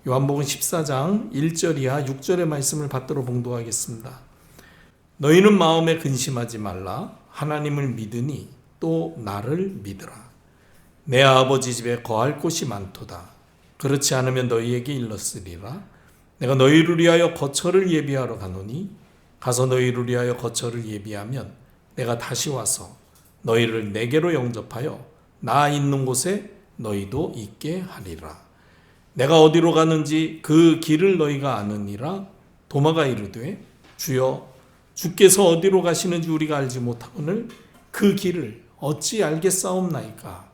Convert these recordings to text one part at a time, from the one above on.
요한복음 14장 1절 이하 6절의 말씀을 받들어 봉독하겠습니다. 너희는 마음에 근심하지 말라. 하나님을 믿으니 또 나를 믿으라. 내 아버지 집에 거할 곳이 많도다. 그렇지 않으면 너희에게 일렀으리라. 내가 너희를 위하여 거처를 예비하러 가노니 가서 너희를 위하여 거처를 예비하면 내가 다시 와서 너희를 내게로 영접하여 나 있는 곳에 너희도 있게 하리라. 내가 어디로 가는지 그 길을 너희가 아느니라. 도마가 이르되 주여 주께서 어디로 가시는지 우리가 알지 못하거늘 그 길을 어찌 알겠사옵나이까.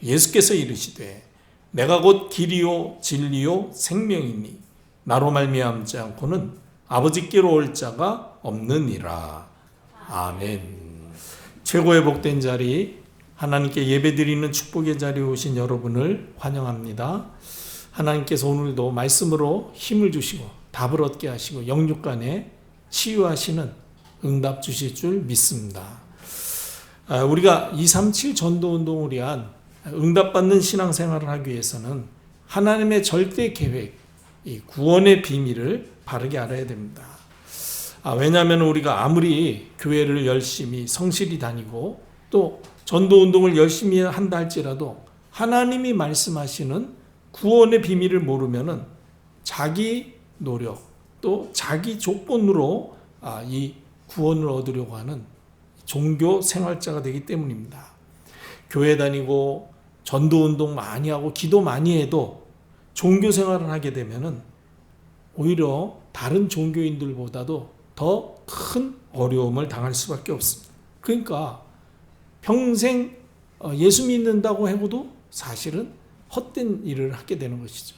예수께서 이르시되 내가 곧 길이요 진리요 생명이니 나로 말미암지 않고는 아버지께로 올 자가 없느니라. 아멘. 최고의 복된 자리, 하나님께 예배드리는 축복의 자리에 오신 여러분을 환영합니다. 하나님께서 오늘도 말씀으로 힘을 주시고 답을 얻게 하시고 영육간에 치유하시는 응답 주실 줄 믿습니다. 우리가 237 전도운동을 위한 응답받는 신앙생활을 하기 위해서는 하나님의 절대 계획, 이 구원의 비밀을 바르게 알아야 됩니다. 왜냐하면 우리가 아무리 교회를 열심히 성실히 다니고 또 전도운동을 열심히 한다 할지라도 하나님이 말씀하시는 구원의 비밀을 모르면은 자기 노력 또 자기 조건으로 이 구원을 얻으려고 하는 종교 생활자가 되기 때문입니다. 교회 다니고 전도운동 많이 하고 기도 많이 해도 종교 생활을 하게 되면은 오히려 다른 종교인들보다도 더 큰 어려움을 당할 수밖에 없습니다. 그러니까 평생 예수 믿는다고 해도 사실은 헛된 일을 하게 되는 것이죠.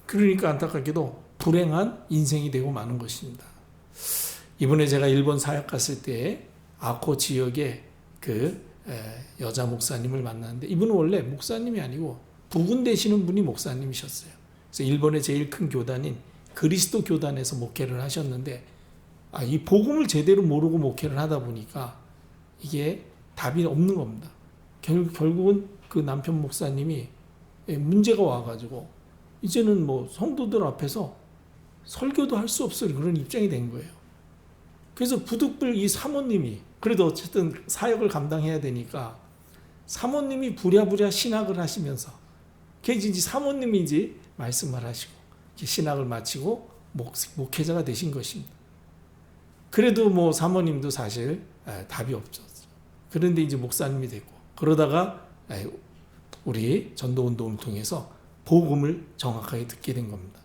그러니까 안타깝게도 불행한 인생이 되고 마는 것입니다. 이번에 제가 일본 사역 갔을 때 아코 지역에 그 여자 목사님을 만났는데 이분은 원래 목사님이 아니고 부군 되시는 분이 목사님이셨어요. 그래서 일본의 제일 큰 교단인 그리스도 교단에서 목회를 하셨는데 이 복음을 제대로 모르고 목회를 하다 보니까 이게 답이 없는 겁니다. 결국은 그 남편 목사님이 문제가 와가지고 이제는 뭐 성도들 앞에서 설교도 할 수 없을 그런 입장이 된 거예요. 그래서 부득불 이 사모님이 그래도 어쨌든 사역을 감당해야 되니까 사모님이 부랴부랴 신학을 하시면서 이제 사모님이 이제 말씀을 하시고 신학을 마치고 목회자가 되신 것입니다. 그래도 뭐 사모님도 사실 답이 없었죠. 그런데 이제 목사님이 됐고 그러다가 우리 전도운동을 통해서 복음을 정확하게 듣게 된 겁니다.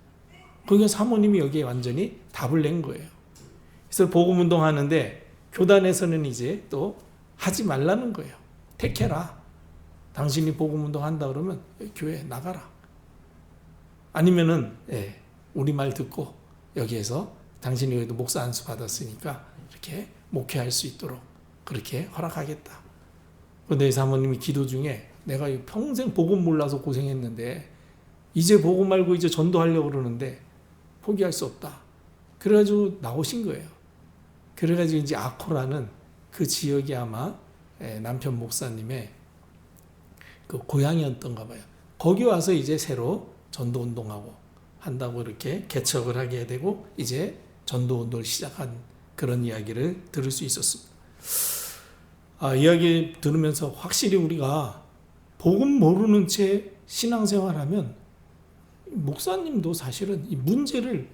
그러니까 사모님이 여기에 완전히 답을 낸 거예요. 그래서 복음운동 하는데 교단에서는 이제 또 하지 말라는 거예요. 택해라. 당신이 복음운동 한다 그러면 교회 나가라. 아니면은 우리 말 듣고 여기에서 당신이 그래도 목사 안수 받았으니까 이렇게 목회할 수 있도록 그렇게 허락하겠다. 그런데 이 사모님이 기도 중에 내가 평생 복음 몰라서 고생했는데 이제 복음 말고 이제 전도하려고 그러는데 포기할 수 없다. 그래가지고 나오신 거예요. 그래가지고 이제 아코라는 그 지역이 아마 남편 목사님의 그 고향이었던가 봐요. 거기 와서 이제 새로 전도운동하고 한다고 이렇게 개척을 하게 되고 이제 전도운동을 시작한 그런 이야기를 들을 수 있었습니다. 이야기 들으면서 확실히 우리가 복음 모르는 채 신앙생활하면 목사님도 사실은 이 문제를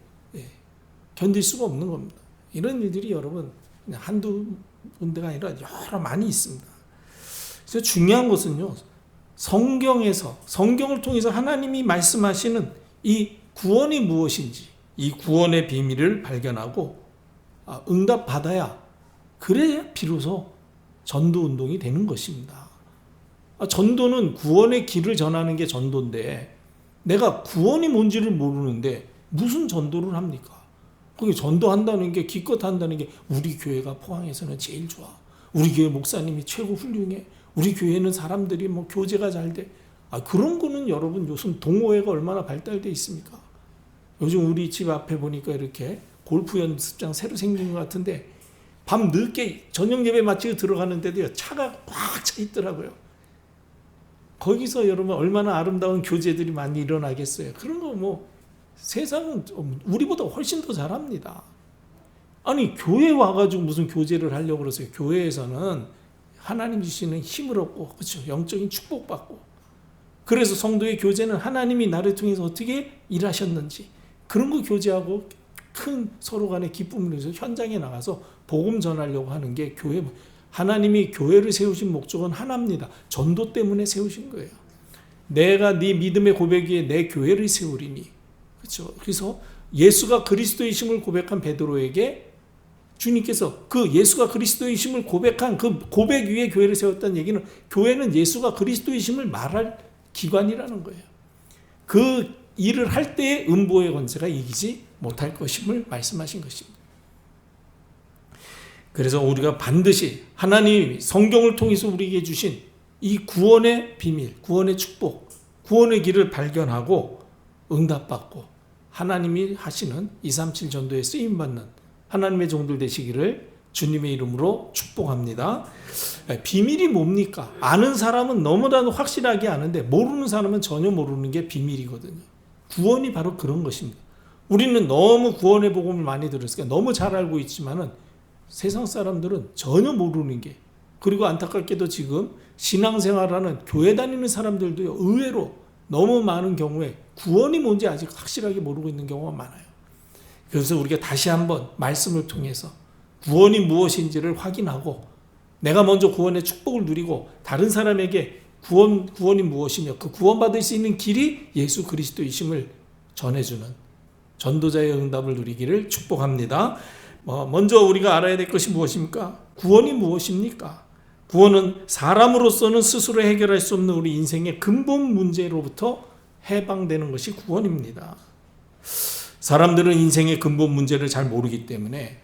견딜 수가 없는 겁니다. 이런 일들이 여러분 그냥 한두 군데가 아니라 여러 많이 있습니다. 그래서 중요한 것은요. 성경을 통해서 하나님이 말씀하시는 이 구원이 무엇인지 이 구원의 비밀을 발견하고 응답받아야 그래야 비로소 전도운동이 되는 것입니다. 전도는 구원의 길을 전하는 게 전도인데 내가 구원이 뭔지를 모르는데 무슨 전도를 합니까? 거기 전도한다는 게 기껏 한다는 게 우리 교회가 포항에서는 제일 좋아. 우리 교회 목사님이 최고 훌륭해. 우리 교회는 사람들이 뭐 교제가 잘 돼. 그런 거는 여러분 요즘 동호회가 얼마나 발달돼 있습니까? 요즘 우리 집 앞에 보니까 이렇게 골프 연습장 새로 생긴 것 같은데 밤 늦게 저녁 예배 마치고 들어가는데도요 차가 꽉 차 있더라고요. 거기서 여러분 얼마나 아름다운 교제들이 많이 일어나겠어요. 그런 거 뭐 세상은 우리보다 훨씬 더 잘합니다. 아니 교회 와가지고 무슨 교제를 하려고 그러세요. 교회에서는 하나님 주시는 힘을 얻고, 그렇죠, 영적인 축복받고, 그래서 성도의 교제는 하나님이 나를 통해서 어떻게 일하셨는지 그런 거 교제하고 큰 서로 간의 기쁨을 위해서 현장에 나가서 복음 전하려고 하는 게 교회. 하나님이 교회를 세우신 목적은 하나입니다. 전도 때문에 세우신 거예요. 내가 네 믿음의 고백 위에 내 교회를 세우리니. 그렇죠. 그래서 예수가 그리스도이심을 고백한 베드로에게 주님께서 그 예수가 그리스도이심을 고백한 그 고백 위에 교회를 세웠다는 얘기는, 교회는 예수가 그리스도이심을 말할 기관이라는 거예요. 그 일을 할 때의 음보의 권세가 이기지 못할 것임을 말씀하신 것입니다. 그래서 우리가 반드시 하나님이 성경을 통해서 우리에게 주신 이 구원의 비밀, 구원의 축복, 구원의 길을 발견하고 응답받고 하나님이 하시는 237 전도에 쓰임받는 하나님의 종들 되시기를 주님의 이름으로 축복합니다. 비밀이 뭡니까? 아는 사람은 너무나도 확실하게 아는데 모르는 사람은 전혀 모르는 게 비밀이거든요. 구원이 바로 그런 것입니다. 우리는 너무 구원의 복음을 많이 들었으니까 너무 잘 알고 있지만은 세상 사람들은 전혀 모르는 게, 그리고 안타깝게도 지금 신앙생활하는 교회 다니는 사람들도 의외로 너무 많은 경우에 구원이 뭔지 아직 확실하게 모르고 있는 경우가 많아요. 그래서 우리가 다시 한번 말씀을 통해서 구원이 무엇인지를 확인하고 내가 먼저 구원의 축복을 누리고 다른 사람에게 구원이 무엇이며 그 구원받을 수 있는 길이 예수 그리스도이심을 전해주는 전도자의 응답을 누리기를 축복합니다. 먼저 우리가 알아야 될 것이 무엇입니까? 구원이 무엇입니까? 구원은 사람으로서는 스스로 해결할 수 없는 우리 인생의 근본 문제로부터 해방되는 것이 구원입니다. 사람들은 인생의 근본 문제를 잘 모르기 때문에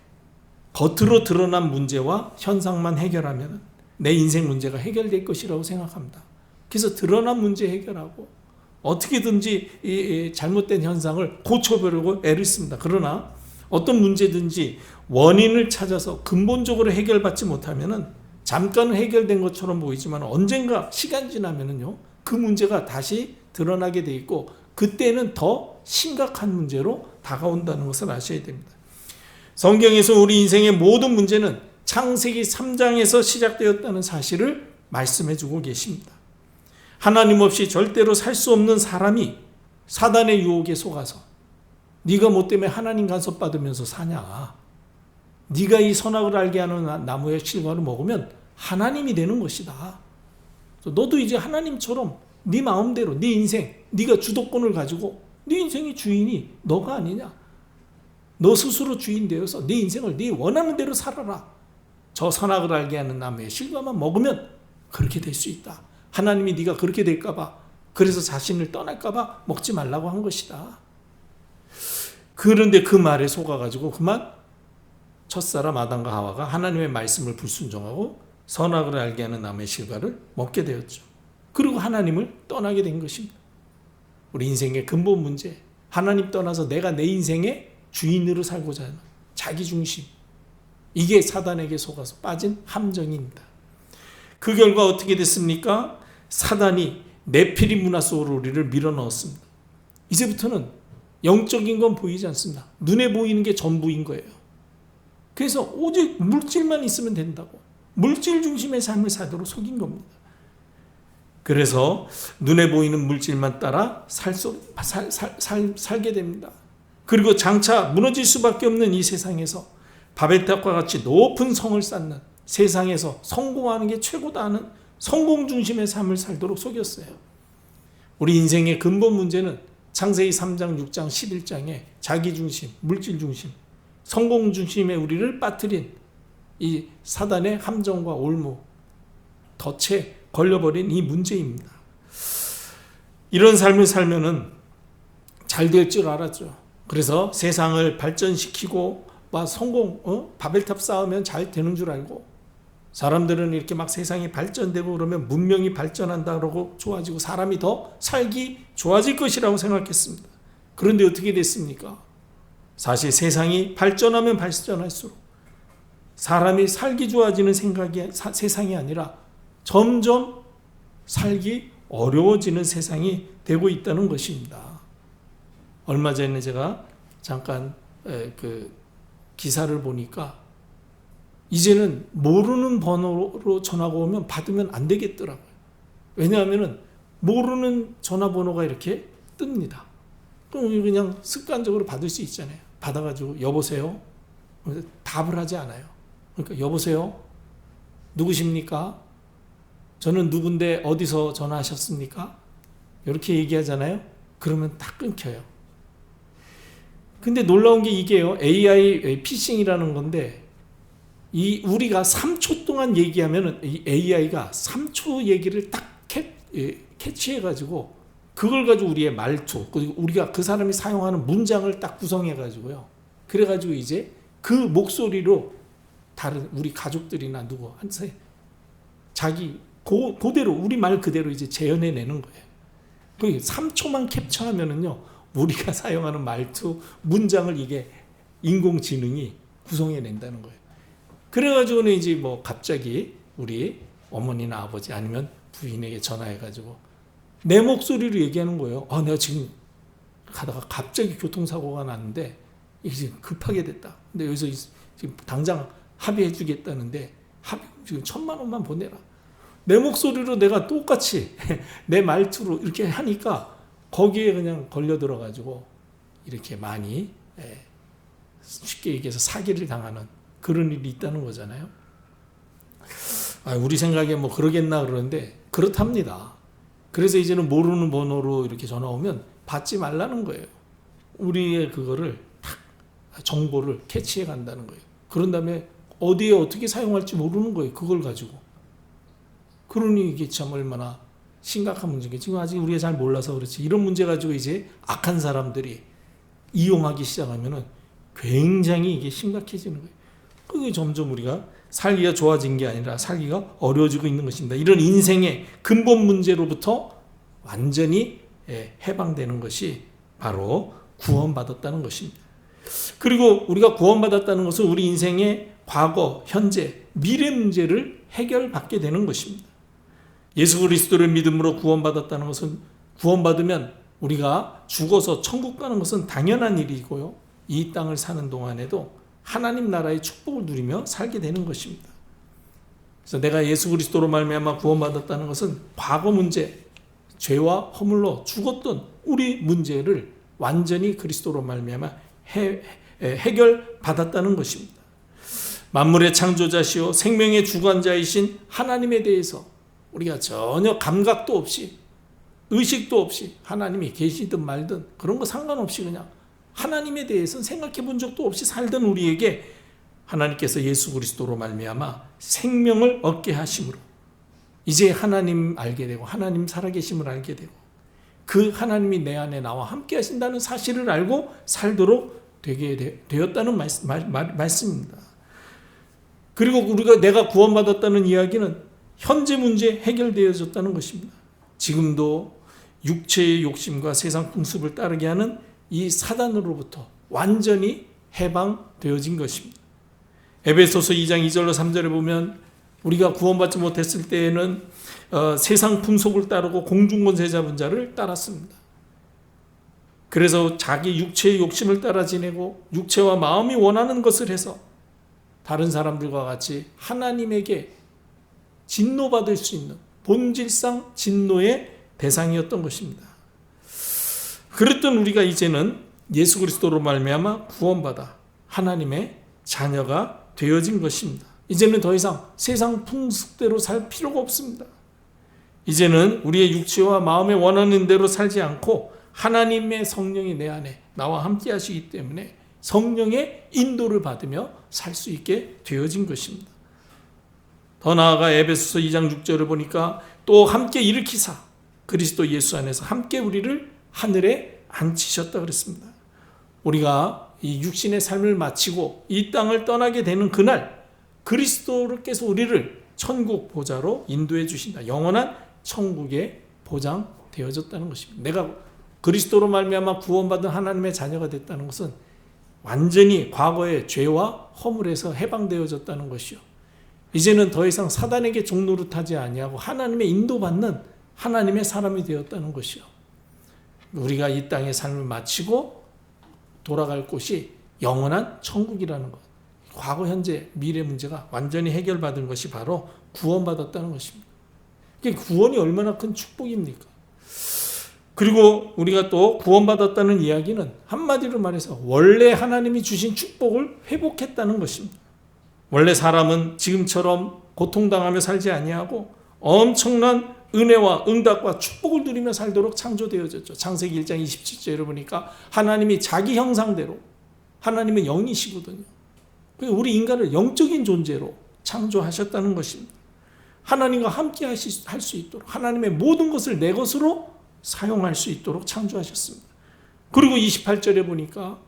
겉으로 드러난 문제와 현상만 해결하면 내 인생 문제가 해결될 것이라고 생각합니다. 그래서 드러난 문제 해결하고 어떻게든지 잘못된 현상을 고쳐보려고 애를 씁니다. 그러나 어떤 문제든지 원인을 찾아서 근본적으로 해결받지 못하면은 잠깐 해결된 것처럼 보이지만 언젠가 시간 지나면은요, 그 문제가 다시 드러나게 돼 있고 그때는 더 심각한 문제로 다가온다는 것을 아셔야 됩니다. 성경에서 우리 인생의 모든 문제는 창세기 3장에서 시작되었다는 사실을 말씀해 주고 계십니다. 하나님 없이 절대로 살 수 없는 사람이 사단의 유혹에 속아서 네가 뭐 때문에 하나님 간섭받으면서 사냐, 네가 이 선악을 알게 하는 나무의 실과를 먹으면 하나님이 되는 것이다. 너도 이제 하나님처럼 네 마음대로 네 인생, 네가 주도권을 가지고 네 인생의 주인이 너가 아니냐, 너 스스로 주인 되어서 네 인생을 네 원하는 대로 살아라. 저 선악을 알게 하는 나무의 실과만 먹으면 그렇게 될 수 있다. 하나님이 네가 그렇게 될까 봐, 그래서 자신을 떠날까 봐 먹지 말라고 한 것이다. 그런데 그 말에 속아가지고 그만 첫사람 아담과 하와가 하나님의 말씀을 불순종하고 선악을 알게 하는 나무의 실과를 먹게 되었죠. 그리고 하나님을 떠나게 된 것입니다. 우리 인생의 근본 문제, 하나님 떠나서 내가 내 인생의 주인으로 살고자 하는 자기중심, 이게 사단에게 속아서 빠진 함정입니다. 그 결과 어떻게 됐습니까? 사단이 네피림 문화 속으로 우리를 밀어넣었습니다. 이제부터는 영적인 건 보이지 않습니다. 눈에 보이는 게 전부인 거예요. 그래서 오직 물질만 있으면 된다고 물질 중심의 삶을 살도록 속인 겁니다. 그래서 눈에 보이는 물질만 따라 살게 됩니다. 그리고 장차 무너질 수밖에 없는 이 세상에서 바벨탑과 같이 높은 성을 쌓는, 세상에서 성공하는 게 최고다 하는 성공 중심의 삶을 살도록 속였어요. 우리 인생의 근본 문제는 창세기 3장, 6장, 11장에 자기 중심, 물질 중심, 성공 중심에 우리를 빠뜨린 이 사단의 함정과 올무, 덫에 걸려버린 이 문제입니다. 이런 삶을 살면은 잘 될 줄 알았죠. 그래서 세상을 발전시키고 막 성공, 바벨탑 쌓으면 잘 되는 줄 알고, 사람들은 이렇게 막 세상이 발전되고 그러면 문명이 발전한다고 좋아지고 사람이 더 살기 좋아질 것이라고 생각했습니다. 그런데 어떻게 됐습니까? 사실 세상이 발전하면 발전할수록 사람이 살기 좋아지는 세상이 아니라 점점 살기 어려워지는 세상이 되고 있다는 것입니다. 얼마 전에 제가 잠깐 그 기사를 보니까 이제는 모르는 번호로 전화가 오면 받으면 안 되겠더라고요. 왜냐하면 모르는 전화번호가 이렇게 뜹니다. 그럼 그냥 습관적으로 받을 수 있잖아요. 받아가지고 여보세요? 답을 하지 않아요. 그러니까 여보세요? 누구십니까? 저는 누군데 어디서 전화하셨습니까? 이렇게 얘기하잖아요. 그러면 딱 끊겨요. 근데 놀라운 게 이게요. AI 피싱이라는 건데 우리가 3초 동안 얘기하면 이 AI가 3초 얘기를 딱 캐치해가지고 그걸 가지고 우리의 말투 그리고 우리가 그 사람이 사용하는 문장을 딱 구성해가지고요. 그래가지고 이제 그 목소리로 다른 우리 가족들이나 누구한테 자기 그대로 우리 말 그대로 이제 재현해내는 거예요. 그 3초만 캡처하면은요 우리가 사용하는 말투 문장을 이게 인공지능이 구성해낸다는 거예요. 그래가지고는 이제 뭐 갑자기 우리 어머니나 아버지 아니면 부인에게 전화해가지고 내 목소리로 얘기하는 거예요. 내가 지금 가다가 갑자기 교통사고가 났는데 이게 지금 급하게 됐다. 근데 여기서 지금 당장 합의해 주겠다는데 지금 1,000만 원만 보내라. 내 목소리로 내가 똑같이 내 말투로 이렇게 하니까 거기에 그냥 걸려 들어가지고 이렇게 많이 쉽게 얘기해서 사기를 당하는 그런 일이 있다는 거잖아요. 우리 생각에 뭐 그러겠나 그러는데 그렇답니다. 그래서 이제는 모르는 번호로 이렇게 전화 오면 받지 말라는 거예요. 우리의 그거를 딱 정보를 캐치해 간다는 거예요. 그런 다음에 어디에 어떻게 사용할지 모르는 거예요. 그걸 가지고. 그러니 이게 참 얼마나 심각한 문제인지 지금 아직 우리가 잘 몰라서 그렇지. 이런 문제 가지고 이제 악한 사람들이 이용하기 시작하면은 굉장히 이게 심각해지는 거예요. 그게 점점 우리가 살기가 좋아진 게 아니라 살기가 어려워지고 있는 것입니다. 이런 인생의 근본 문제로부터 완전히 해방되는 것이 바로 구원받았다는 것입니다. 그리고 우리가 구원받았다는 것은 우리 인생의 과거, 현재, 미래 문제를 해결받게 되는 것입니다. 예수 그리스도를 믿음으로 구원받았다는 것은 구원받으면 우리가 죽어서 천국 가는 것은 당연한 일이고요. 이 땅을 사는 동안에도 하나님 나라의 축복을 누리며 살게 되는 것입니다. 그래서 내가 예수 그리스도로 말미암아 구원받았다는 것은 과거 문제, 죄와 허물로 죽었던 우리 문제를 완전히 그리스도로 말미암아 해결받았다는 것입니다. 만물의 창조자시요 생명의 주관자이신 하나님에 대해서 우리가 전혀 감각도 없이 의식도 없이 하나님이 계시든 말든 그런 거 상관없이 그냥 하나님에 대해서는 생각해 본 적도 없이 살던 우리에게 하나님께서 예수 그리스도로 말미암아 생명을 얻게 하심으로 이제 하나님 알게 되고 하나님 살아계심을 알게 되고 그 하나님이 내 안에 나와 함께 하신다는 사실을 알고 살도록 되게 되었다는 말씀입니다. 그리고 우리가 내가 구원받았다는 이야기는 현재 문제 해결되어졌다는 것입니다. 지금도 육체의 욕심과 세상 풍습을 따르게 하는 이 사단으로부터 완전히 해방되어진 것입니다. 에베소서 2장 2절로 3절에 보면 우리가 구원받지 못했을 때에는 세상 풍속을 따르고 공중권세 잡은 자를 따랐습니다. 그래서 자기 육체의 욕심을 따라 지내고 육체와 마음이 원하는 것을 해서 다른 사람들과 같이 하나님에게 진노받을 수 있는 본질상 진노의 대상이었던 것입니다. 그랬던 우리가 이제는 예수 그리스도로 말미암아 구원받아 하나님의 자녀가 되어진 것입니다. 이제는 더 이상 세상 풍습대로 살 필요가 없습니다. 이제는 우리의 육체와 마음에 원하는 대로 살지 않고 하나님의 성령이 내 안에 나와 함께 하시기 때문에 성령의 인도를 받으며 살 수 있게 되어진 것입니다. 더 나아가 에베소서 2장 6절을 보니까 또 함께 일으키사 그리스도 예수 안에서 함께 우리를 하늘에 앉히셨다 그랬습니다. 우리가 이 육신의 삶을 마치고 이 땅을 떠나게 되는 그날 그리스도께서 우리를 천국 보좌로 인도해 주신다. 영원한 천국에 보장되어졌다는 것입니다. 내가 그리스도로 말미암아 구원받은 하나님의 자녀가 됐다는 것은 완전히 과거의 죄와 허물에서 해방되어졌다는 것이요. 이제는 더 이상 사단에게 종노릇하지 아니하고 하나님의 인도받는 하나님의 사람이 되었다는 것이요. 우리가 이 땅의 삶을 마치고 돌아갈 곳이 영원한 천국이라는 것. 과거, 현재, 미래 문제가 완전히 해결받은 것이 바로 구원받았다는 것입니다. 구원이 얼마나 큰 축복입니까? 그리고 우리가 또 구원받았다는 이야기는 한마디로 말해서 원래 하나님이 주신 축복을 회복했다는 것입니다. 원래 사람은 지금처럼 고통당하며 살지 아니하고 엄청난 은혜와 응답과 축복을 누리며 살도록 창조되어졌죠. 창세기 1장 27절에 보니까 하나님이 자기 형상대로, 하나님은 영이시거든요. 우리 인간을 영적인 존재로 창조하셨다는 것입니다. 하나님과 함께 할 수 있도록, 하나님의 모든 것을 내 것으로 사용할 수 있도록 창조하셨습니다. 그리고 28절에 보니까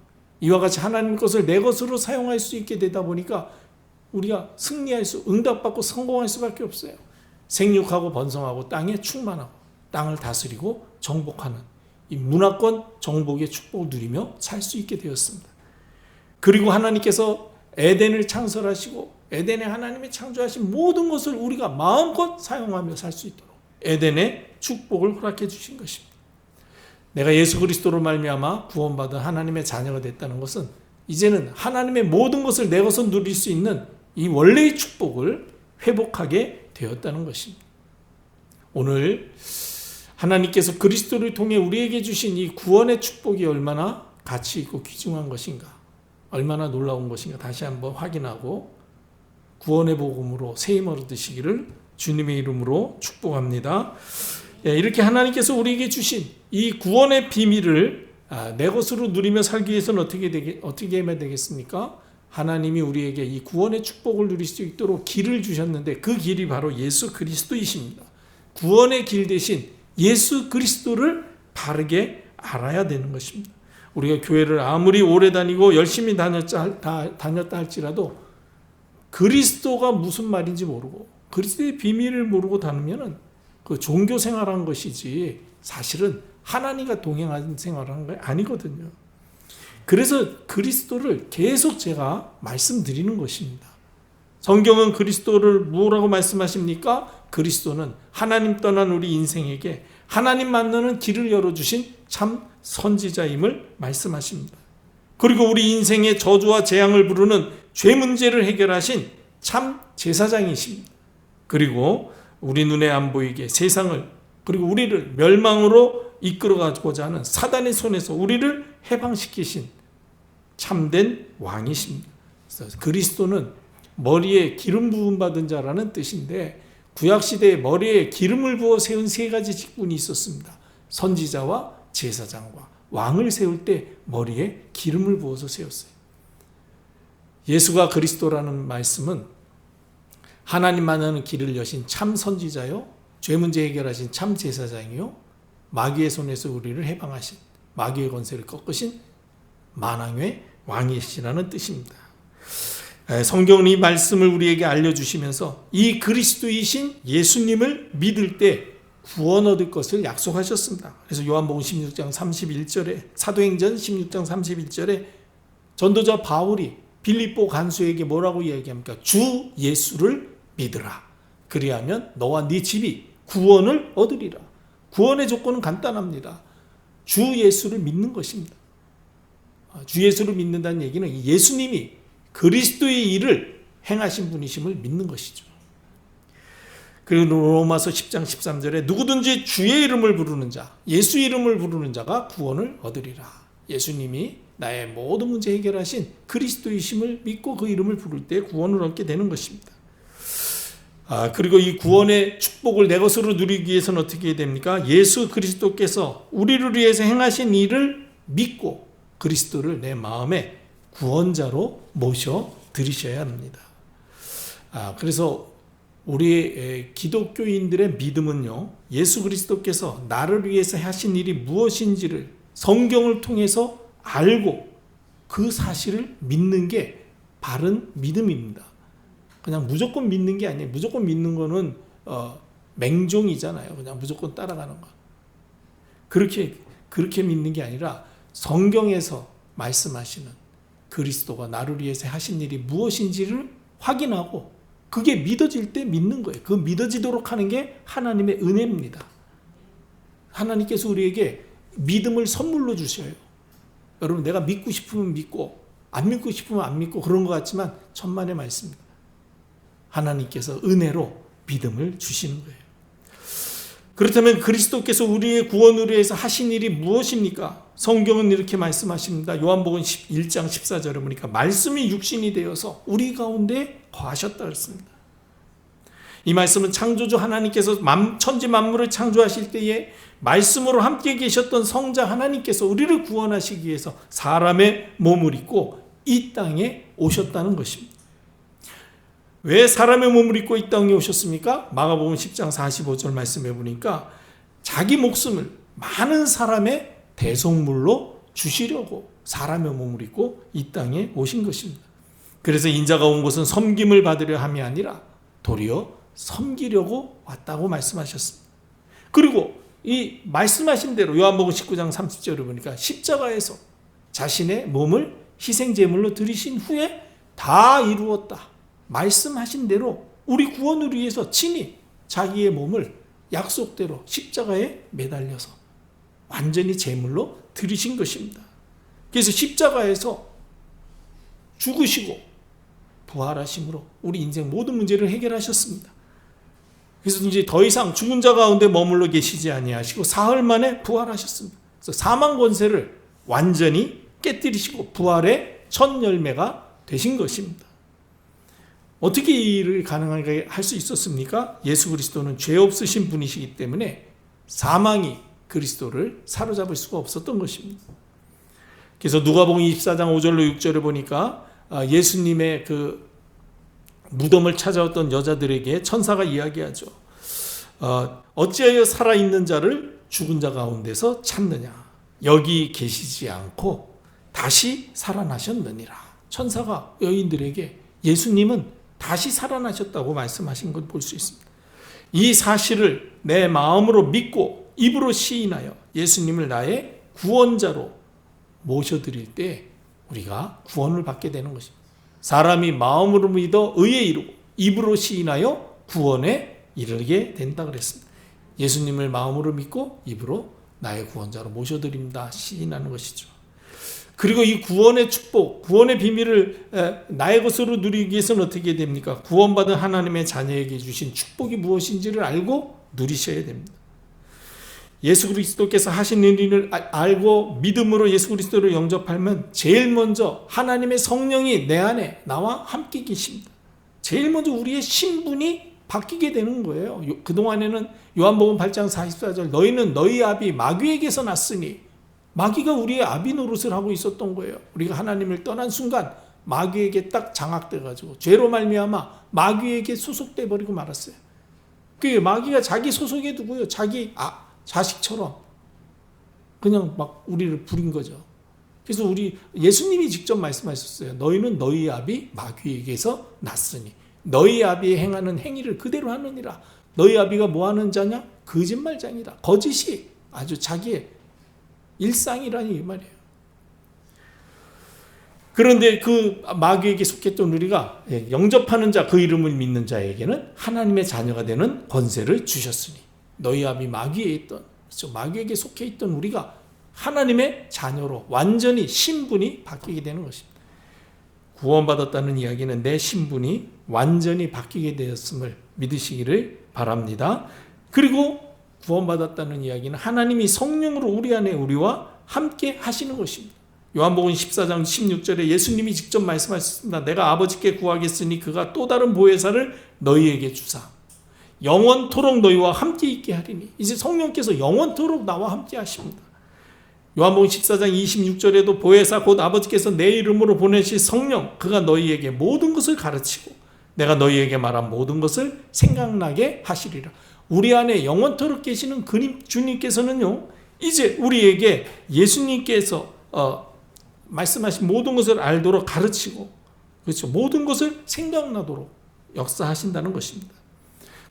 이와 같이 하나님 것을 내 것으로 사용할 수 있게 되다 보니까 우리가 응답받고 성공할 수밖에 없어요. 생육하고 번성하고 땅에 충만하고 땅을 다스리고 정복하는 이 문화권 정복의 축복을 누리며 살 수 있게 되었습니다. 그리고 하나님께서 에덴을 창설하시고 에덴에 하나님이 창조하신 모든 것을 우리가 마음껏 사용하며 살 수 있도록 에덴의 축복을 허락해 주신 것입니다. 내가 예수 그리스도로 말미암아 구원받은 하나님의 자녀가 됐다는 것은 이제는 하나님의 모든 것을 내 것으로 누릴 수 있는 이 원래의 축복을 회복하게 되었다는 것입니다. 오늘 하나님께서 그리스도를 통해 우리에게 주신 이 구원의 축복이 얼마나 가치 있고 귀중한 것인가, 얼마나 놀라운 것인가 다시 한번 확인하고 구원의 복음으로 세임 얻으시기를 주님의 이름으로 축복합니다. 이렇게 하나님께서 우리에게 주신 이 구원의 비밀을 내 것으로 누리며 살기 위해서는 어떻게 하면 되겠습니까? 하나님이 우리에게 이 구원의 축복을 누릴 수 있도록 길을 주셨는데 그 길이 바로 예수 그리스도이십니다. 구원의 길 대신 예수 그리스도를 바르게 알아야 되는 것입니다. 우리가 교회를 아무리 오래 다니고 열심히 다녔다 할지라도 그리스도가 무슨 말인지 모르고 그리스도의 비밀을 모르고 다니면은 그 종교 생활한 것이지 사실은 하나님과 동행하는 생활하는 게 아니거든요. 그래서 그리스도를 계속 제가 말씀드리는 것입니다. 성경은 그리스도를 뭐라고 말씀하십니까? 그리스도는 하나님 떠난 우리 인생에게 하나님 만나는 길을 열어주신 참 선지자임을 말씀하십니다. 그리고 우리 인생의 저주와 재앙을 부르는 죄 문제를 해결하신 참 제사장이십니다. 그리고 우리 눈에 안 보이게 세상을 그리고 우리를 멸망으로 이끌어가고자 하는 사단의 손에서 우리를 해방시키신 참된 왕이십니다. 그래서 그리스도는 머리에 기름 부음 받은 자라는 뜻인데 구약시대에 머리에 기름을 부어 세운 세 가지 직분이 있었습니다. 선지자와 제사장과 왕을 세울 때 머리에 기름을 부어서 세웠어요. 예수가 그리스도라는 말씀은 하나님 만나는 길을 여신 참 선지자요, 죄 문제 해결하신 참 제사장이요, 마귀의 손에서 우리를 해방하신, 마귀의 권세를 꺾으신 만왕의 왕이시라는 뜻입니다. 성경은 이 말씀을 우리에게 알려주시면서 이 그리스도이신 예수님을 믿을 때 구원 얻을 것을 약속하셨습니다. 그래서 요한복음 16장 31절에 사도행전 16장 31절에 전도자 바울이 빌립보 간수에게 뭐라고 이야기합니까? 주 예수를 믿으라. 그리하면 너와 네 집이 구원을 얻으리라. 구원의 조건은 간단합니다. 주 예수를 믿는 것입니다. 주 예수를 믿는다는 얘기는 예수님이 그리스도의 일을 행하신 분이심을 믿는 것이죠. 그리고 로마서 10장 13절에 누구든지 주의 이름을 부르는 자, 예수 이름을 부르는 자가 구원을 얻으리라. 예수님이 나의 모든 문제 해결하신 그리스도이심을 믿고 그 이름을 부를 때 구원을 얻게 되는 것입니다. 그리고 이 구원의 축복을 내 것으로 누리기 위해서는 어떻게 해야 됩니까? 예수 그리스도께서 우리를 위해서 행하신 일을 믿고 그리스도를 내 마음에 구원자로 모셔 드리셔야 합니다. 그래서 우리 기독교인들의 믿음은요, 예수 그리스도께서 나를 위해서 하신 일이 무엇인지를 성경을 통해서 알고 그 사실을 믿는 게 바른 믿음입니다. 그냥 무조건 믿는 게 아니에요. 무조건 믿는 거는 맹종이잖아요. 그냥 무조건 따라가는 거. 그렇게 믿는 게 아니라 성경에서 말씀하시는 그리스도가 나를 위해서 하신 일이 무엇인지를 확인하고 그게 믿어질 때 믿는 거예요. 그 믿어지도록 하는 게 하나님의 은혜입니다. 하나님께서 우리에게 믿음을 선물로 주셔요. 여러분, 내가 믿고 싶으면 믿고 안 믿고 싶으면 안 믿고 그런 것 같지만 천만의 말씀입니다. 하나님께서 은혜로 믿음을 주시는 거예요. 그렇다면 그리스도께서 우리의 구원을 위해서 하신 일이 무엇입니까? 성경은 이렇게 말씀하십니다. 요한복음 1장 14절에 보니까 말씀이 육신이 되어서 우리 가운데 거하셨다 그랬습니다. 이 말씀은 창조주 하나님께서 천지 만물을 창조하실 때에 말씀으로 함께 계셨던 성자 하나님께서 우리를 구원하시기 위해서 사람의 몸을 입고 이 땅에 오셨다는 것입니다. 왜 사람의 몸을 입고 이 땅에 오셨습니까? 마가복음 10장 45절 말씀해 보니까 자기 목숨을 많은 사람의 대속물로 주시려고 사람의 몸을 입고 이 땅에 오신 것입니다. 그래서 인자가 온 것은 섬김을 받으려 함이 아니라 도리어 섬기려고 왔다고 말씀하셨습니다. 그리고 이 말씀하신 대로 요한복음 19장 30절을 보니까 십자가에서 자신의 몸을 희생제물로 드리신 후에 다 이루었다 말씀하신 대로 우리 구원을 위해서 친히 자기의 몸을 약속대로 십자가에 매달려서 완전히 제물로 드리신 것입니다. 그래서 십자가에서 죽으시고 부활하심으로 우리 인생 모든 문제를 해결하셨습니다. 그래서 이제 더 이상 죽은 자 가운데 머물러 계시지 아니하시고 사흘 만에 부활하셨습니다. 그래서 사망 권세를 완전히 깨뜨리시고 부활의 첫 열매가 되신 것입니다. 어떻게 이 일을 가능하게 할 수 있었습니까? 예수 그리스도는 죄 없으신 분이시기 때문에 사망이 그리스도를 사로잡을 수가 없었던 것입니다. 그래서 누가복음 24장 5절로 6절을 보니까 예수님의 그 무덤을 찾아왔던 여자들에게 천사가 이야기하죠. 어찌하여 살아있는 자를 죽은 자 가운데서 찾느냐. 여기 계시지 않고 다시 살아나셨느니라. 천사가 여인들에게 예수님은 다시 살아나셨다고 말씀하신 걸 볼 수 있습니다. 이 사실을 내 마음으로 믿고 입으로 시인하여 예수님을 나의 구원자로 모셔드릴 때 우리가 구원을 받게 되는 것입니다. 사람이 마음으로 믿어 의에 이르고 입으로 시인하여 구원에 이르게 된다 그랬습니다. 예수님을 마음으로 믿고 입으로 나의 구원자로 모셔드립니다. 시인하는 것이죠. 그리고 이 구원의 축복, 구원의 비밀을 나의 것으로 누리기 위해서는 어떻게 됩니까? 구원받은 하나님의 자녀에게 주신 축복이 무엇인지를 알고 누리셔야 됩니다. 예수 그리스도께서 하신 일을 알고 믿음으로 예수 그리스도를 영접하면 제일 먼저 하나님의 성령이 내 안에 나와 함께 계십니다. 제일 먼저 우리의 신분이 바뀌게 되는 거예요. 그동안에는 요한복음 8장 44절 너희는 너희 아비 마귀에게서 났으니 마귀가 우리의 아비 노릇을 하고 있었던 거예요. 우리가 하나님을 떠난 순간 마귀에게 딱 장악돼가지고 죄로 말미암아 마귀에게 소속돼 버리고 말았어요. 그 마귀가 자기 소속에 두고요. 자기 자식처럼 그냥 막 우리를 부린 거죠. 그래서 우리 예수님이 직접 말씀하셨어요. 너희는 너희 아비 마귀에게서 났으니 너희 아비 행하는 행위를 그대로 하느니라. 너희 아비가 뭐 하는 자냐? 거짓말장이다. 거짓이 아주 자기의 일상이라니 이 말이에요. 그런데 그 마귀에게 속했던 우리가 영접하는 자, 그 이름을 믿는 자에게는 하나님의 자녀가 되는 권세를 주셨으니 너희 아비 마귀에 있던, 그렇죠? 마귀에게 속해 있던 우리가 하나님의 자녀로 완전히 신분이 바뀌게 되는 것입니다. 구원받았다는 이야기는 내 신분이 완전히 바뀌게 되었음을 믿으시기를 바랍니다. 그리고 구원받았다는 이야기는 하나님이 성령으로 우리 안에 우리와 함께 하시는 것입니다. 요한복음 14장 16절에 예수님이 직접 말씀하셨습니다. 내가 아버지께 구하겠으니 그가 또 다른 보혜사를 너희에게 주사 영원토록 너희와 함께 있게 하리니. 이제 성령께서 영원토록 나와 함께 하십니다. 요한복음 14장 26절에도 보혜사 곧 아버지께서 내 이름으로 보내실 성령 그가 너희에게 모든 것을 가르치고 내가 너희에게 말한 모든 것을 생각나게 하시리라. 우리 안에 영원토록 계시는 주님께서는요, 이제 우리에게 예수님께서 말씀하신 모든 것을 알도록 가르치고, 그렇죠, 모든 것을 생각나도록 역사하신다는 것입니다.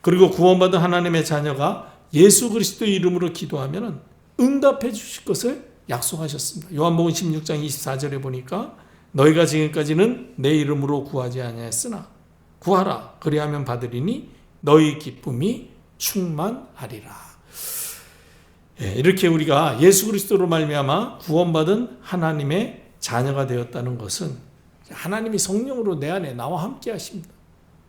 그리고 구원받은 하나님의 자녀가 예수 그리스도의 이름으로 기도하면 응답해 주실 것을 약속하셨습니다. 요한복음 16장 24절에 보니까 너희가 지금까지는 내 이름으로 구하지 아니하였으나 구하라 그리하면 받으리니 너희 기쁨이 충만하리라. 이렇게 우리가 예수 그리스도로 말미암아 구원받은 하나님의 자녀가 되었다는 것은 하나님이 성령으로 내 안에 나와 함께 하십니다.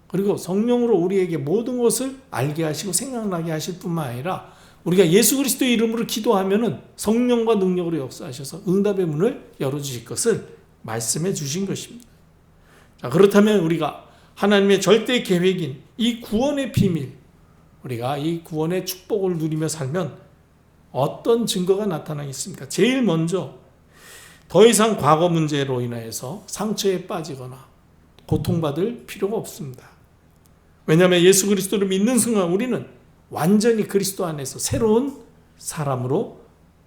그리고 성령으로 우리에게 모든 것을 알게 하시고 생각나게 하실 뿐만 아니라 우리가 예수 그리스도의 이름으로 기도하면은 성령과 능력으로 역사하셔서 응답의 문을 열어주실 것을 말씀해 주신 것입니다. 자, 그렇다면 우리가 하나님의 절대 계획인 이 구원의 비밀, 우리가 이 구원의 축복을 누리며 살면 어떤 증거가 나타나겠습니까? 제일 먼저 더 이상 과거 문제로 인하여서 상처에 빠지거나 고통받을 필요가 없습니다. 왜냐하면 예수 그리스도를 믿는 순간 우리는 완전히 그리스도 안에서 새로운 사람으로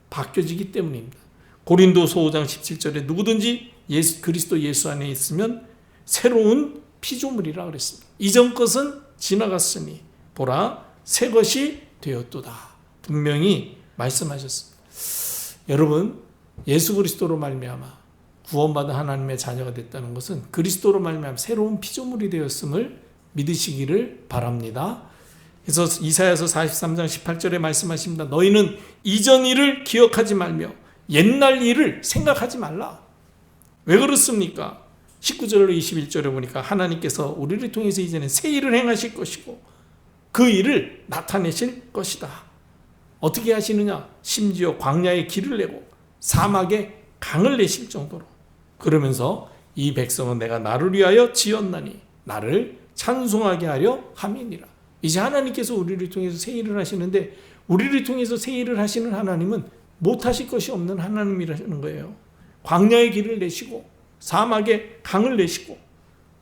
바뀌어지기 때문입니다. 고린도서 5장 17절에 누구든지 그리스도 예수 안에 있으면 새로운 피조물이라 그랬습니다. 이전 것은 지나갔으니 보라 새 것이 되었도다. 분명히 말씀하셨습니다. 여러분, 예수 그리스도로 말미암아 구원받은 하나님의 자녀가 됐다는 것은 그리스도로 말미암아 새로운 피조물이 되었음을 믿으시기를 바랍니다. 그래서 이사야서 43장 18절에 말씀하십니다. 너희는 이전 일을 기억하지 말며 옛날 일을 생각하지 말라. 왜 그렇습니까? 19절로 21절에 보니까 하나님께서 우리를 통해서 이제는 새 일을 행하실 것이고 그 일을 나타내실 것이다. 어떻게 하시느냐? 심지어 광야에 길을 내고 사막에 강을 내실 정도로. 그러면서 이 백성은 내가 나를 위하여 지었나니 나를 찬송하게 하려 함이니라. 이제 하나님께서 우리를 통해서 새 일을 하시는데 우리를 통해서 새 일을 하시는 하나님은 못하실 것이 없는 하나님이라는 거예요. 광야의 길을 내시고 사막에 강을 내시고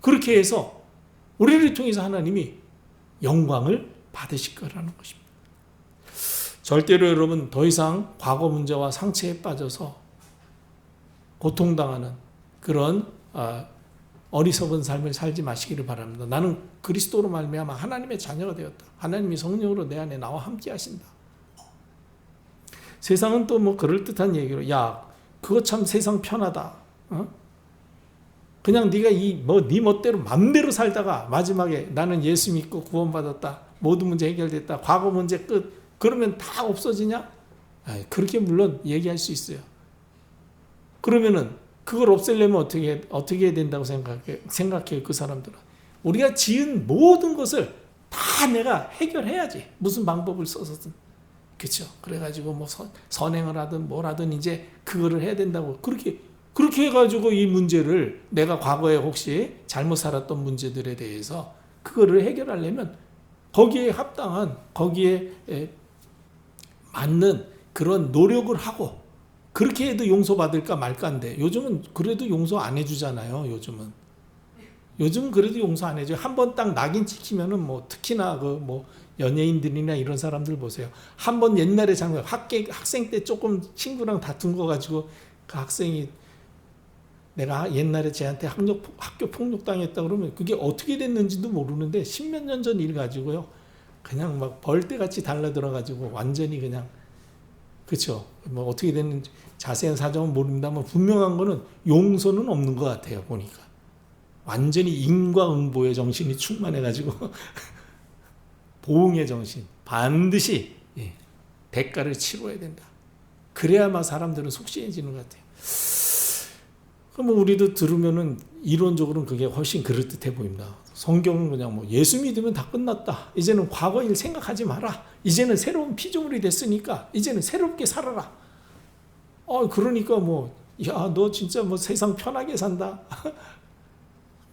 그렇게 해서 우리를 통해서 하나님이 영광을 받으실 거라는 것입니다. 절대로 여러분 더 이상 과거 문제와 상처에 빠져서 고통당하는 그런 어리석은 삶을 살지 마시기를 바랍니다. 나는 그리스도로 말미암아 하나님의 자녀가 되었다. 하나님이 성령으로 내 안에 나와 함께 하신다. 세상은 또 뭐 그럴듯한 얘기로 야 그거 참 세상 편하다. 그냥 네가 네 멋대로 맘대로 살다가 마지막에 나는 예수 믿고 구원받았다. 모든 문제 해결됐다. 과거 문제 끝. 그러면 다 없어지냐? 그렇게 물론 얘기할 수 있어요. 그러면은 그걸 없애려면 어떻게 해야 된다고 생각해요, 그 사람들은. 우리가 지은 모든 것을 다 내가 해결해야지. 무슨 방법을 써서든. 그렇죠? 그래가지고 뭐 선행을 하든 뭘 하든 이제 그거를 해야 된다고. 그렇게 해가지고 이 문제를 내가 과거에 혹시 잘못 살았던 문제들에 대해서 그거를 해결하려면 거기에 합당한, 거기에 맞는 그런 노력을 하고 그렇게 해도 용서받을까 말까인데 요즘은 그래도 용서 안 해주잖아요. 요즘은 그래도 용서 안 해줘요. 한 번 딱 낙인 찍히면은 뭐 특히나 그 뭐 연예인들이나 이런 사람들 보세요. 한 번 옛날에 학생 때 조금 친구랑 다툰 거 가지고 그 학생이 내가 옛날에 쟤한테 학교 폭력 당했다 그러면 그게 어떻게 됐는지도 모르는데 십몇 년 전 일 가지고요. 그냥 막 벌떼같이 달라들어가지고 완전히 그냥 그렇죠. 뭐 어떻게 됐는지 자세한 사정은 모릅니다만 분명한 거는 용서는 없는 것 같아요. 보니까 완전히 인과응보의 정신이 충만해가지고 보응의 정신 반드시 대가를 치러야 된다. 그래야만 사람들은 속시해지는 것 같아요. 그럼 우리도 들으면은 이론적으로는 그게 훨씬 그럴듯해 보입니다. 성경은 그냥 뭐 예수 믿으면 다 끝났다. 이제는 과거 일 생각하지 마라. 이제는 새로운 피조물이 됐으니까 이제는 새롭게 살아라. 그러니까 너 진짜 세상 편하게 산다.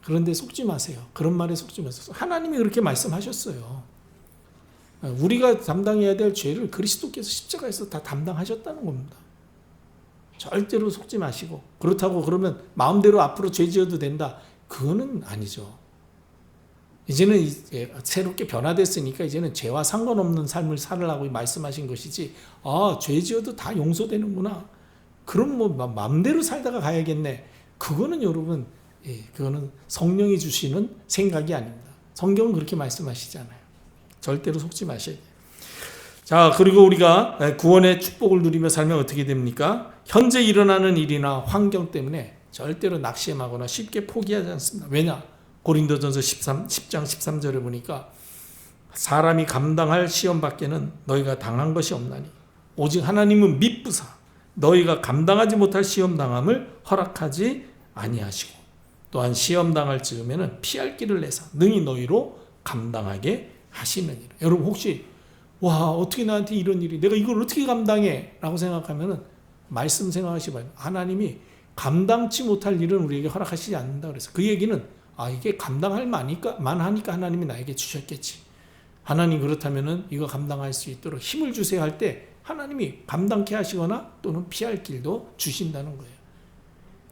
그런데 속지 마세요. 그런 말에 속지 마세요. 하나님이 그렇게 말씀하셨어요. 우리가 담당해야 될 죄를 그리스도께서 십자가에서 다 담당하셨다는 겁니다. 절대로 속지 마시고 그렇다고 그러면 마음대로 앞으로 죄 지어도 된다. 그거는 아니죠. 이제는 새롭게 변화됐으니까 이제는 죄와 상관없는 삶을 살으라고 말씀하신 것이지 죄 지어도 다 용서되는구나. 그럼 마음대로 살다가 가야겠네. 그거는 여러분 그거는 성령이 주시는 생각이 아닙니다. 성경은 그렇게 말씀하시잖아요. 절대로 속지 마셔야 돼요. 자, 그리고 우리가 구원의 축복을 누리며 살면 어떻게 됩니까? 현재 일어나는 일이나 환경 때문에 절대로 낙심하거나 쉽게 포기하지 않습니다. 왜냐? 고린도전서 10장 13절에 보니까 사람이 감당할 시험 밖에는 너희가 당한 것이 없나니 오직 하나님은 미쁘사 너희가 감당하지 못할 시험당함을 허락하지 아니하시고 또한 시험당할 즈음에는 피할 길을 내사 능히 너희로 감당하게 하시느니라. 여러분 혹시 와 어떻게 나한테 이런 일이 내가 이걸 어떻게 감당해? 라고 생각하면은 말씀 생각하시봐요. 하나님이 감당치 못할 일은 우리에게 허락하시지 않는다 그래서 그 얘기는 이게 감당할 만하니까 하나님이 나에게 주셨겠지. 하나님 그렇다면은 이거 감당할 수 있도록 힘을 주세요 할 때 하나님이 감당케 하시거나 또는 피할 길도 주신다는 거예요.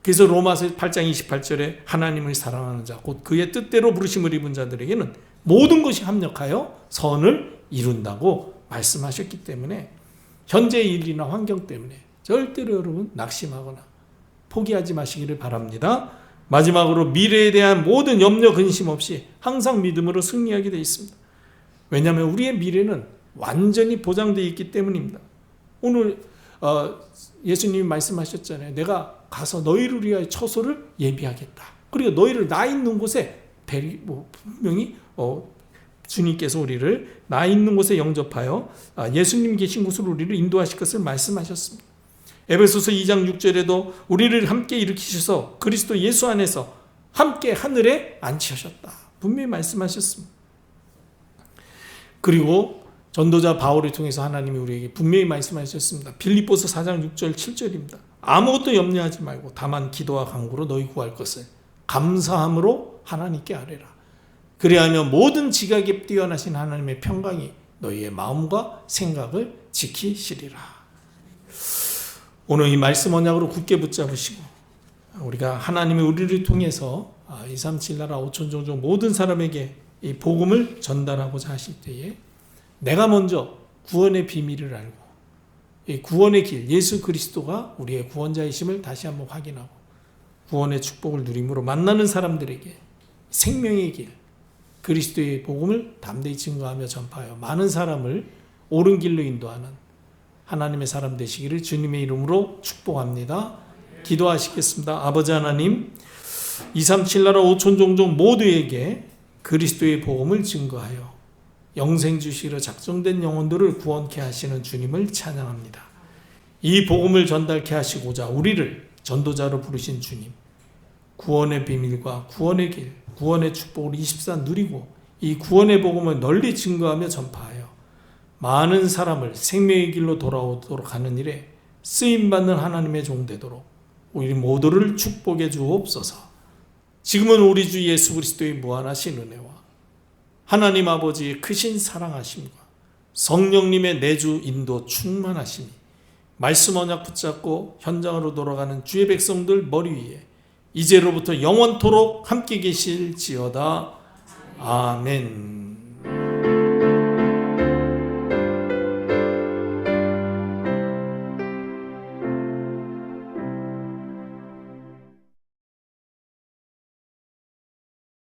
그래서 로마서 8장 28절에 하나님을 사랑하는 자 곧 그의 뜻대로 부르심을 입은 자들에게는 모든 것이 합력하여 선을 이룬다고 말씀하셨기 때문에 현재의 일이나 환경 때문에 절대로 여러분 낙심하거나 포기하지 마시기를 바랍니다. 마지막으로 미래에 대한 모든 염려 근심 없이 항상 믿음으로 승리하게 되어 있습니다. 왜냐하면 우리의 미래는 완전히 보장되어 있기 때문입니다. 오늘 예수님이 말씀하셨잖아요. 내가 가서 너희를 위하여 처소를 예비하겠다. 그리고 너희를 나 있는 곳에 분명히 주님께서 우리를 나 있는 곳에 영접하여 예수님 계신 곳으로 우리를 인도하실 것을 말씀하셨습니다. 에베소서 2장 6절에도 우리를 함께 일으키셔서 그리스도 예수 안에서 함께 하늘에 앉히셨다. 분명히 말씀하셨습니다. 그리고 전도자 바울을 통해서 하나님이 우리에게 분명히 말씀하셨습니다. 빌립보서 4장 6절 7절입니다. 아무것도 염려하지 말고 다만 기도와 간구로 너희 구할 것을 감사함으로 하나님께 아뢰라. 그리하면 모든 지각에 뛰어나신 하나님의 평강이 너희의 마음과 생각을 지키시리라. 오늘 이 말씀 언약으로 굳게 붙잡으시고 우리가 하나님이 우리를 통해서 237 나라 5천 종족 모든 사람에게 이 복음을 전달하고자 하실 때에 내가 먼저 구원의 비밀을 알고 이 구원의 길 예수 그리스도가 우리의 구원자이심을 다시 한번 확인하고 구원의 축복을 누림으로 만나는 사람들에게 생명의 길 그리스도의 복음을 담대히 증거하며 전파하여 많은 사람을 옳은 길로 인도하는 하나님의 사람 되시기를 주님의 이름으로 축복합니다. 기도하시겠습니다. 아버지 하나님 237 나라 5천 종족 모두에게 그리스도의 복음을 증거하여 영생 주시기로 작정된 영혼들을 구원케 하시는 주님을 찬양합니다. 이 복음을 전달케 하시고자 우리를 전도자로 부르신 주님 구원의 비밀과 구원의 길 구원의 축복을 24 누리고 이 구원의 복음을 널리 증거하며 전파하여 많은 사람을 생명의 길로 돌아오도록 하는 일에 쓰임받는 하나님의 종 되도록 우리 모두를 축복해 주옵소서. 지금은 우리 주 예수 그리스도의 무한하신 은혜와 하나님 아버지의 크신 사랑하심과 성령님의 내주 인도 충만하심이 말씀 언약 붙잡고 현장으로 돌아가는 주의 백성들 머리 위에 이제로부터 영원토록 함께 계실지어다. 아멘.